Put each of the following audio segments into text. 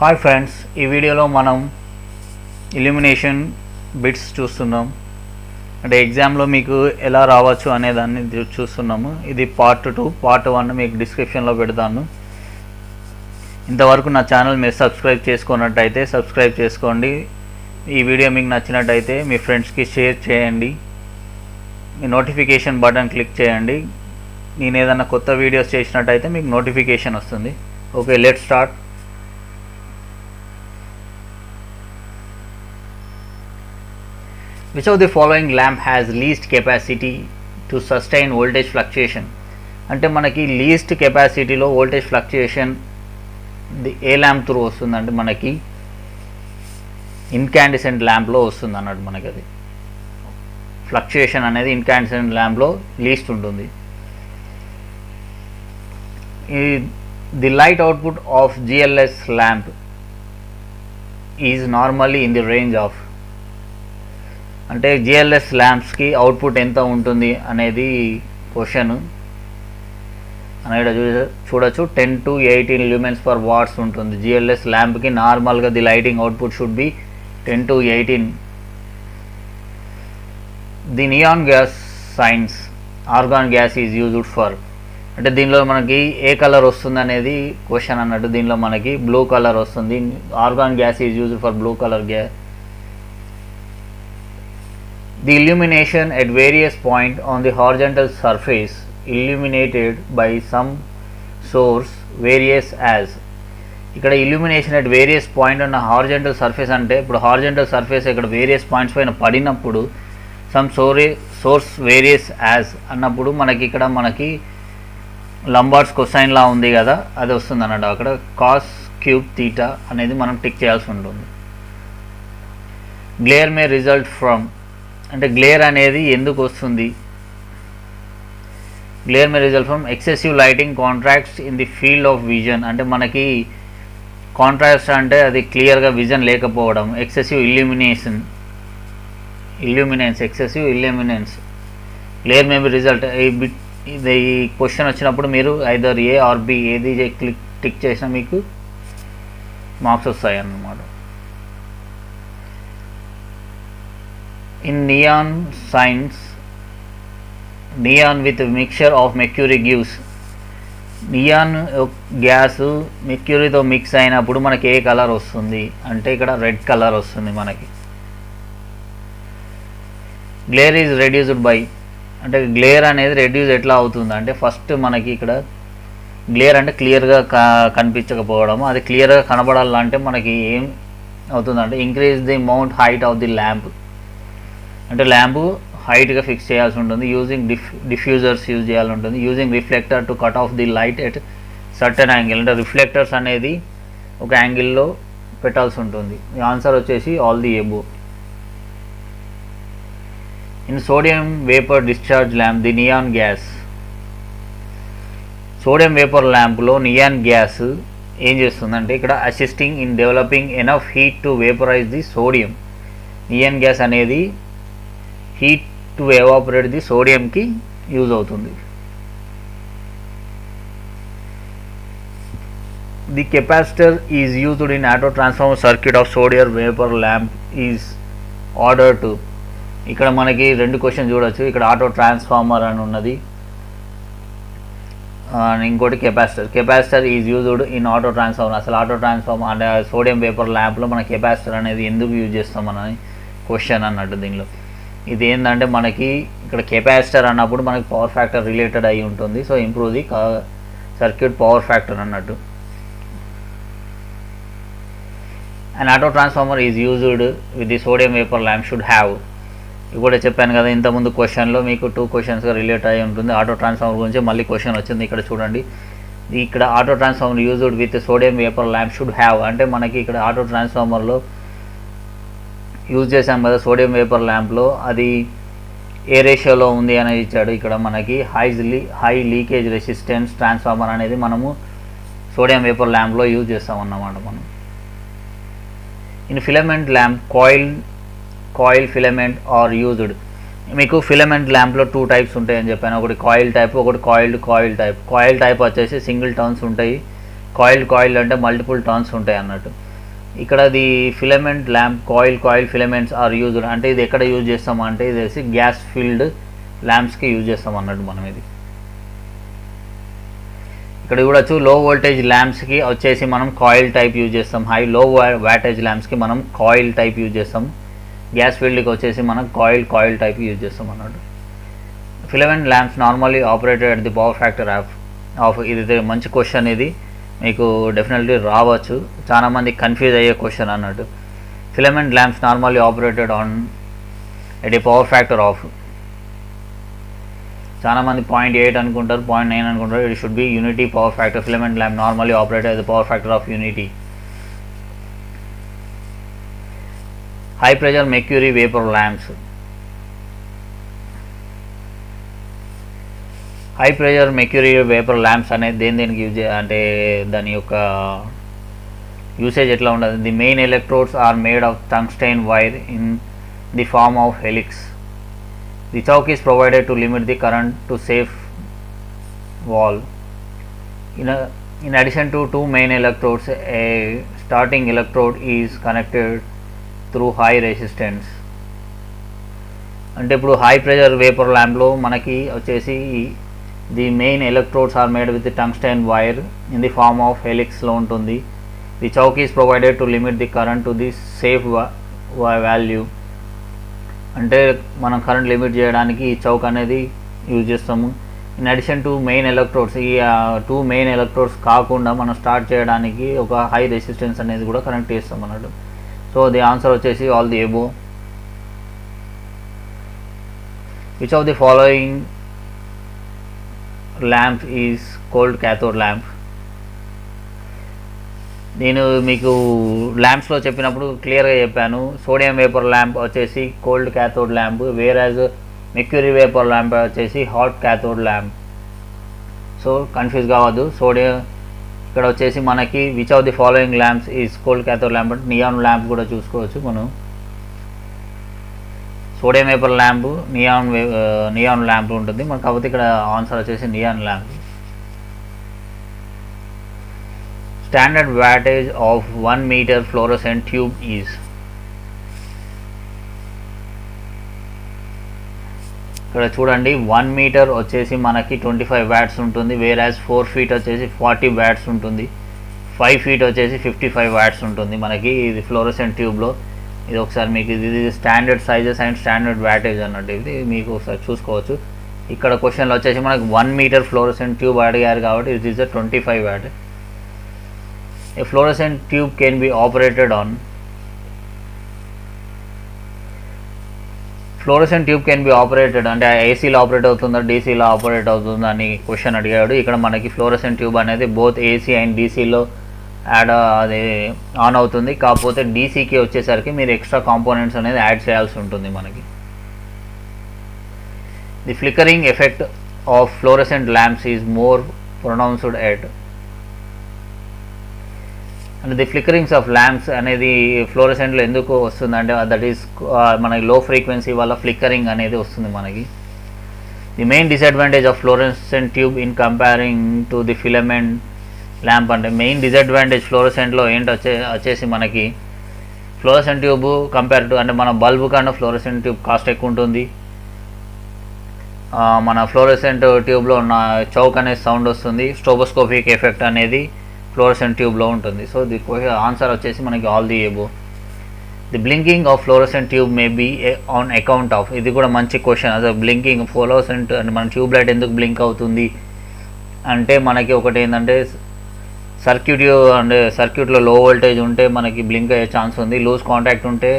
Hi friends, ఈ వీడియోలో మనం ఇల్యూమినేషన్ బిట్స్ చూస్తున్నాం. అంటే ఎగ్జామ్లో మీకు ఎలా రావచ్చు అనే దాన్ని చూస్తున్నాము. ఇది పార్ట్ 2. పార్ట్ 1 మీకు డిస్క్రిప్షన్లో పెడతాను. ఇంతవరకు నా ఛానల్ మీరు సబ్స్క్రైబ్ చేసుకున్నట్టయితే సబ్స్క్రైబ్ చేసుకోండి. ఈ వీడియో మీకు నచ్చినట్టయితే మీ ఫ్రెండ్స్కి షేర్ చేయండి. మీ నోటిఫికేషన్ బటన్ క్లిక్ చేయండి. నేను ఏదైనా కొత్త వీడియోస్ చేసినట్టయితే మీకు నోటిఫికేషన్ వస్తుంది. Okay, let's start. Which of the following lamp has least capacity to sustain voltage fluctuation? అంటే మనకి లీస్ట్ కెపాసిటీలో వోల్టేజ్ ఫ్లక్చుయేషన్ ఏ ల్యాంప్ త్రూ వస్తుంది అంటే మనకి ఇన్కాండిసెంట్ ల్యాంప్లో వస్తుంది అన్నట్టు. మనకి అది ఫ్లక్చుయేషన్ అనేది ఇన్కాండిసెంట్ ల్యాంప్లో లీస్ట్ ఉంటుంది. The light output of GLS lamp is normally in the range of, అంటే GLS ల్యాంప్స్కి అవుట్పుట్ ఎంత ఉంటుంది అనేది క్వశ్చన్. అనేది చూడొచ్చు 10 to 18 lumens per watts ఉంటుంది. GLS ల్యాంప్కి నార్మల్గా the lighting output should be 10 to 18. The neon gas science organ gas is used for, అంటే దీనిలో మనకి ఏ కలర్ వస్తుంది అనేది క్వశ్చన్ అన్నట్టు. దీనిలో మనకి బ్లూ కలర్ వస్తుంది. Organ gas is used for blue colour gas. The illumination at various points on the horizontal surface illuminated by some source varies as. ఇక్కడ illumination at various point on a horizontal surface అంటే ఇప్పుడు horizontal surface ఇక్కడ various points పైన పడినప్పుడు some source varies as అన్నప్పుడు మనకి ఇక్కడ మనకి లంబార్డ్స్ కొసైన్ లా ఉంది కదా, అది వస్తుంది అన్నట్టు. అక్కడ cos cube theta అనేది మనం టిక్ చేయాల్సి ఉంటుంది. Glare may result from, అంటే గ్లేర్ అనేది ఎందుకు వస్తుంది? Glare May result from excessive lighting contracts in the field of vision, అంటే మనకి కాంట్రాస్ట్ అంటే అది క్లియర్గా విజన్ లేకపోవడం. Excessive illuminance excessive illuminance. Glare may be result. ఇది క్వశ్చన్ వచ్చినప్పుడు మీరు ఐదర్ ఏ ఆర్ బి ఏది టిక్ చేసినా మీకు మార్క్స్ వస్తాయి అన్నమాట. In neon signs, neon with a mixture of mercury gives, neon gas మెర్క్యూరీతో మిక్స్ అయినప్పుడు మనకి ఏ కలర్ వస్తుంది అంటే ఇక్కడ రెడ్ కలర్ వస్తుంది మనకి. గ్లేర్ ఈజ్ రెడ్యూస్డ్ బై, అంటే గ్లేర్ అనేది రెడ్యూస్ ఎట్లా అవుతుంది అంటే ఫస్ట్ మనకి ఇక్కడ గ్లేర్ అంటే క్లియర్గా కనిపించకపోవడము. అది క్లియర్గా కనబడాలంటే మనకి ఏం అవుతుందంటే increase the mount height of the lamp, అంటే ల్యాంపు హైట్గా ఫిక్స్ చేయాల్సి ఉంటుంది. యూజింగ్ డిఫ్యూజర్స్ యూజ్ చేయాల్సి ఉంటుంది. Using reflector to cut off the light at certain angle, అంటే రిఫ్లెక్టర్స్ అనేది ఒక యాంగిల్లో పెట్టాల్సి ఉంటుంది. ఆన్సర్ వచ్చేసి all the above. In sodium vapour discharge lamp the neon gas, sodium vapour ల్యాంప్లో నియాన్ గ్యాస్ ఏం చేస్తుందంటే ఇక్కడ assisting in developing enough heat to vaporise the sodium. Neon gas అనేది హీట్ టు ఎవాపరేట్ ది సోడియంకి use అవుతుంది. The capacitor is used in auto transformer circuit of sodium vapour lamp is order to. ఇక్కడ మనకి రెండు question చూడొచ్చు. ఇక్కడ auto transformer అని ఉన్నది, ఇంకోటి capacitor is used in auto transformer. అసలు ఆటో ట్రాన్స్ఫార్మర్ అంటే సోడియం వేపర్ ల్యాంప్లో మన కెపాసిటర్ అనేది ఎందుకు యూజ్ చేస్తామని క్వశ్చన్ అన్నట్టు. దీనిలో ఇది ఏంటంటే మనకి ఇక్కడ కెపాసిటర్ అన్నప్పుడు మనకి పవర్ ఫ్యాక్టర్ రిలేటెడ్ అయి ఉంటుంది. So improve the circuit power factor అన్నట్టు. And auto transformer is used with the sodium vapour lamp should have. ఇది కూడా చెప్పాను కదా ఇంతకుముందు క్వశ్చన్లో, మీకు 2 క్వశ్చన్స్గా రిలేట్ అయి ఉంటుంది. ఆటో ట్రాన్స్ఫార్మర్ గురించి మళ్ళీ క్వశ్చన్ వచ్చింది. ఇక్కడ చూడండి, ఇక్కడ auto transformer used with sodium vapour lamp should have, అంటే మనకి ఇక్కడ ఆటో ట్రాన్స్ఫార్మర్లో యూజ్ చేసాం కదా సోడియం వేపర్ ల్యాంప్లో, అది ఏ రేషియోలో ఉంది అనేది ఇచ్చాడు. ఇక్కడ మనకి హై లీకేజ్ రెసిస్టెన్స్ ట్రాన్స్ఫార్మర్ అనేది మనము సోడియం వేపర్ ల్యాంప్లో యూజ్ చేస్తామన్నమాట మనం. In filament lamp coil filament are used. మీకు ఫిలమెంట్ ల్యాంప్లో 2 టైప్స్ ఉంటాయని చెప్పాను. ఒకటి కాయిల్ టైప్, ఒకటి కాయిల్ టైప్. కాయిల్ టైప్ వచ్చేసి సింగిల్ టర్న్స్ ఉంటాయి. కాయిల్డ్ అంటే మల్టిపుల్ టర్న్స్ ఉంటాయి అన్నట్టు. ఇక్కడ the filament lamp coil filaments are used అంటే ఇది ఎక్కడ యూజ్ చేస్తాం అంటే ఇది వచ్చి గ్యాస్ ఫిల్డ్ ల్యాంప్స్కి యూజ్ చేస్తాం అన్నట్టు మనం. ఇది ఇక్కడ చూడొచ్చు లో వోల్టేజ్ ల్యాంప్స్కి వచ్చేసి మనం కాయిల్ టైప్ యూజ్ చేస్తాం, లో వాటేజ్ ల్యాంప్స్కి మనం కాయిల్ టైప్ యూజ్ చేస్తాం, గ్యాస్ ఫీల్డ్కి వచ్చేసి మనం కాయిల్ టైప్ యూజ్ చేస్తాం అన్నట్టు. Filament lamps normally operated at the power factor of ఇది మంచి క్వశ్చన్, ఇది మీకు డెఫినెట్లీ రావచ్చు, చాలామంది కన్ఫ్యూజ్ అయ్యే క్వశ్చన్ అన్నట్టు. Filament lamps normally operated on at a power factor of, చాలామంది 0.8 అనుకుంటారు, 0.9 అనుకుంటారు. It should be unity power factor. Filament lamp normally operated at the power factor of unity. High pressure mercury vapour lamps. High pressure mercury vapour lamps అనేది దేనికి use అంటే దాని యొక్క usage ఎట్లా ఉండదు. The main electrodes are made of tungsten wire in the form of helix. The choke is provided to limit the current to safe wall. In addition to two main electrodes, a starting electrode is connected through high resistance. అంటే ఇప్పుడు high pressure vapour ల్యాంప్లో మనకి వచ్చేసి the main electrodes are made with tungsten wire in the form of హెలిక్స్లో ఉంటుంది. The choke is provided to limit the current to the safe value. అంటే మనం current limit చేయడానికి ఈ చౌక్ అనేది యూజ్ చేస్తాము. In addition to main electrodes, ఈ two main electrodes కాకుండా మనం స్టార్ట్ చేయడానికి ఒక హై రెసిస్టెన్స్ అనేది కూడా కనెక్ట్ చేస్తాం అన్నట్టు. సో ది ఆన్సర్ వచ్చేసి all the above. Which of the following lamp is cold cathode lamp. నేను మీకు ల్యాంప్స్లో చెప్పినప్పుడు క్లియర్గా చెప్పాను. సోడియం వేపర్ ల్యాంప్ వచ్చేసి cold cathode lamp, whereas mercury vapour lamp వచ్చేసి hot cathode lamp. So confuse కావద్దు. సోడియం ఇక్కడ వచ్చేసి మనకి which of the following lamps is cold cathode lamp అంటే నియాన్ ల్యాంప్ కూడా చూసుకోవచ్చు మనం. Sodium vapour lamp, neon lamp ఉంటుంది మనకు, కాకపోతే ఇక్కడ ఆన్సర్ వచ్చేసి neon lamp. Standard wattage of 1 meter fluorescent tube is. ఇక్కడ చూడండి 1 మీటర్ వచ్చేసి మనకి 25 వాట్స్ ఉంటుంది, వేరాజ్ 4 ఫీట్ వచ్చేసి 40 వాట్స్ ఉంటుంది, 5 ఫీట్ వచ్చేసి 55 వాట్స్ ఉంటుంది మనకి ఇది ఫ్లోరోసెంట్ ట్యూబ్లో. ఇది ఒకసారి మీకు ఇది standard sizes and standard wattage అన్నట్టు, ఇది మీకు ఒకసారి చూసుకోవచ్చు. ఇక్కడ క్వశ్చన్లో వచ్చేసి మనకి 1 మీటర్ ఫ్లోరోసెంట్ ట్యూబ్ అడిగారు కాబట్టి it is 25 what. A fluorescent tube can be operated on. Fluorescent tube can be operated అంటే ఏసీలో ఆపరేట్ అవుతుందా డీసీలో ఆపరేట్ అవుతుందా అని క్వశ్చన్ అడిగాడు. ఇక్కడ మనకి ఫ్లోరోసెంట్ ట్యూబ్ అనేది బోత్ ఏసీ అండ్ డీసీలో అది ఆన్ అవుతుంది, కాకపోతే డీసీకి వచ్చేసరికి మీరు ఎక్స్ట్రా కాంపోనెంట్స్ అనేది యాడ్ చేయాల్సి ఉంటుంది మనకి. The flickering effect of fluorescent lamps is more pronounced at. And the flickerings of lamps అనేది ఫ్లోరోసెంట్లో ఎందుకు వస్తుందంటే దట్ ఈస్ మనకి లో ఫ్రీక్వెన్సీ వల్ల ఫ్లికరింగ్ అనేది వస్తుంది మనకి. The main disadvantage of fluorescent tube in comparing to the filament lamp అంటే మెయిన్ డిసడ్వాంటేజ్ ఫ్లోరోసెంట్లో ఏంటి వచ్చేసి మనకి ఫ్లోరోసెంట్ ట్యూబ్ కంపేర్ టు అంటే మన బల్బు కన్నా ఫ్లోరోసెంట్ ట్యూబ్ కాస్ట్ ఎక్కువ ఉంటుంది. మన ఫ్లోరోసెంట్ ట్యూబ్లో ఉన్న చౌక్ అనేది సౌండ్ వస్తుంది, స్ట్రోబోస్కోపిక్ ఎఫెక్ట్ అనేది ఫ్లోరోసెంట్ ట్యూబ్లో ఉంటుంది. సో ది ఆన్సర్ వచ్చేసి మనకి all the above. The blinking of fluorescent tube may be on account of, ఇది కూడా మంచి క్వశ్చన్. అసలు బ్లింకింగ్ ఫ్లోరోసెంట్ అంటే మన ట్యూబ్ లైట్ ఎందుకు బ్లింక్ అవుతుంది అంటే మనకి ఒకటి ఏంటంటే సర్క్యూట్లో లో వోల్టేజ్ ఉంటే మనకి బ్లింక్ అయ్యే ఛాన్స్ ఉంది, లూజ్ కాంటాక్ట్ ఉంటే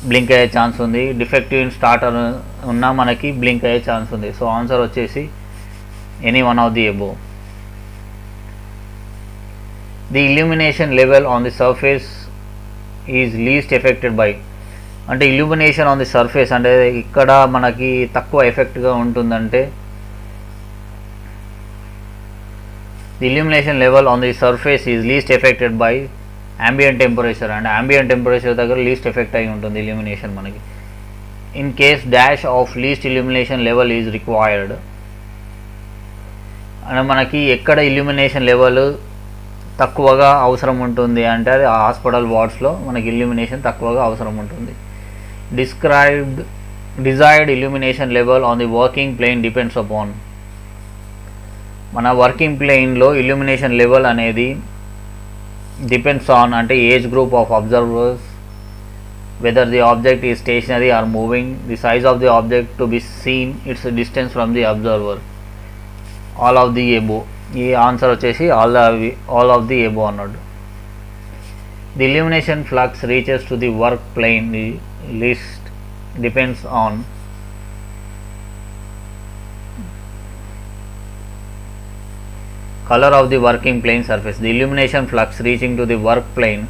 బ్లింక్ అయ్యే ఛాన్స్ ఉంది, డిఫెక్టివ్ ఇన్ స్టార్టర్ ఉన్నా మనకి బ్లింక్ అయ్యే ఛాన్స్ ఉంది. సో ఆన్సర్ వచ్చేసి any one of the above. The illumination level on the surface is least affected by అంటే ఇల్యూమినేషన్ ఆన్ ది సర్ఫేస్ అంటే ఇక్కడ మనకి తక్కువ ఎఫెక్ట్గా ఉంటుందంటే the illumination level on the surface is least affected by ambient temperature అంటే ambient temperature దగ్గర least effect అయి ఉంటుంది ఇల్యూమినేషన్ మనకి. In case dash of least illumination level is required అంటే మనకి ఎక్కడ ఇల్యూమినేషన్ లెవెల్ తక్కువగా అవసరం ఉంటుంది అంటే అది హాస్పిటల్ వార్డ్స్లో మనకి ఇల్యూమినేషన్ తక్కువగా అవసరం ఉంటుంది. Desired illumination level on the working plane depends upon. మన వర్కింగ్ ప్లేన్లో ఇల్యూమినేషన్ లెవెల్ అనేది డిపెండ్స్ ఆన్ అంటే age group of observers, whether the object is stationary or moving, the size of the object to be seen, its distance from the observer, all of the above. ఈ answer వచ్చేసి all of the above అన్నాడు. The illumination flux reaches to the work plane the list depends on color of the working plane surface. The illumination flux reaching to the work plane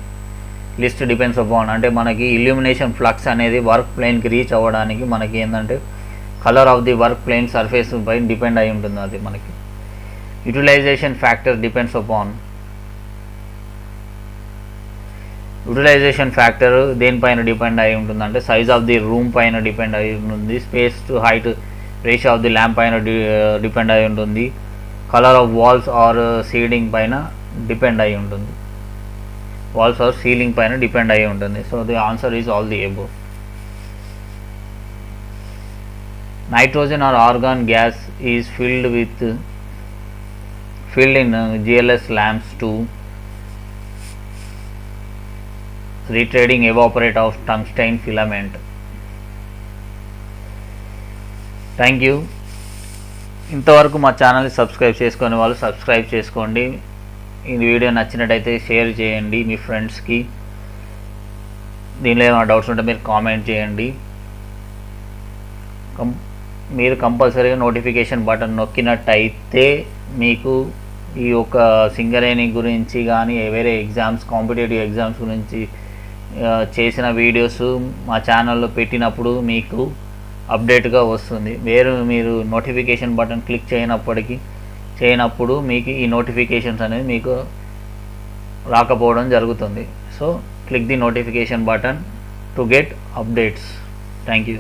list depends upon అంటే మనకి illumination flux అనేది work ప్లేన్కి reach అవ్వడానికి మనకి ఏంటంటే colour of the work plane surface పైన depend అయి ఉంటుంది. అది మనకి utilisation factor depends upon. Utilisation factor దేనిపైన డిపెండ్ అయి ఉంటుంది అంటే సైజ్ ఆఫ్ ది రూమ్ పైన డిపెండ్ అయి ఉంటుంది, space to height ratio of the lamp పైన డిపెండ్ అయి ఉంటుంది, colour of walls or ceiling పైన డిపెండ్ అయి ఉంటుంది, వాల్స్ ఆర్ సీలింగ్ పైన డిపెండ్ అయి ఉంటుంది. So the answer is all the above. Nitrogen or argon gas is filled in GLS lamps to retarding evaporate of tungsten filament. Thank you. ఇంతవరకు మా ఛానల్ని subscribe చేసుకునే వాళ్ళు సబ్స్క్రైబ్ చేసుకోండి. ఈ వీడియో నచ్చినట్టయితే షేర్ చేయండి మీ ఫ్రెండ్స్కి. దీనిలో ఏమైనా డౌట్స్ ఉంటే మీరు కామెంట్ చేయండి. మీరు కంపల్సరీగా నోటిఫికేషన్ బటన్ నొక్కినట్టయితే మీకు ఈ యొక్క సింగరేణి గురించి కానీ వేరే ఎగ్జామ్స్ కాంపిటేటివ్ ఎగ్జామ్స్ గురించి చేసిన వీడియోస్ మా ఛానల్లో పెట్టినప్పుడు మీకు అప్డేట్గా వస్తుంది. మీరు నోటిఫికేషన్ బటన్ క్లిక్ చేయనప్పుడు మీకు ఈ నోటిఫికేషన్స్ అనేది మీకు రాకపోవడం జరుగుతుంది. So click the notification button to get updates. Thank you.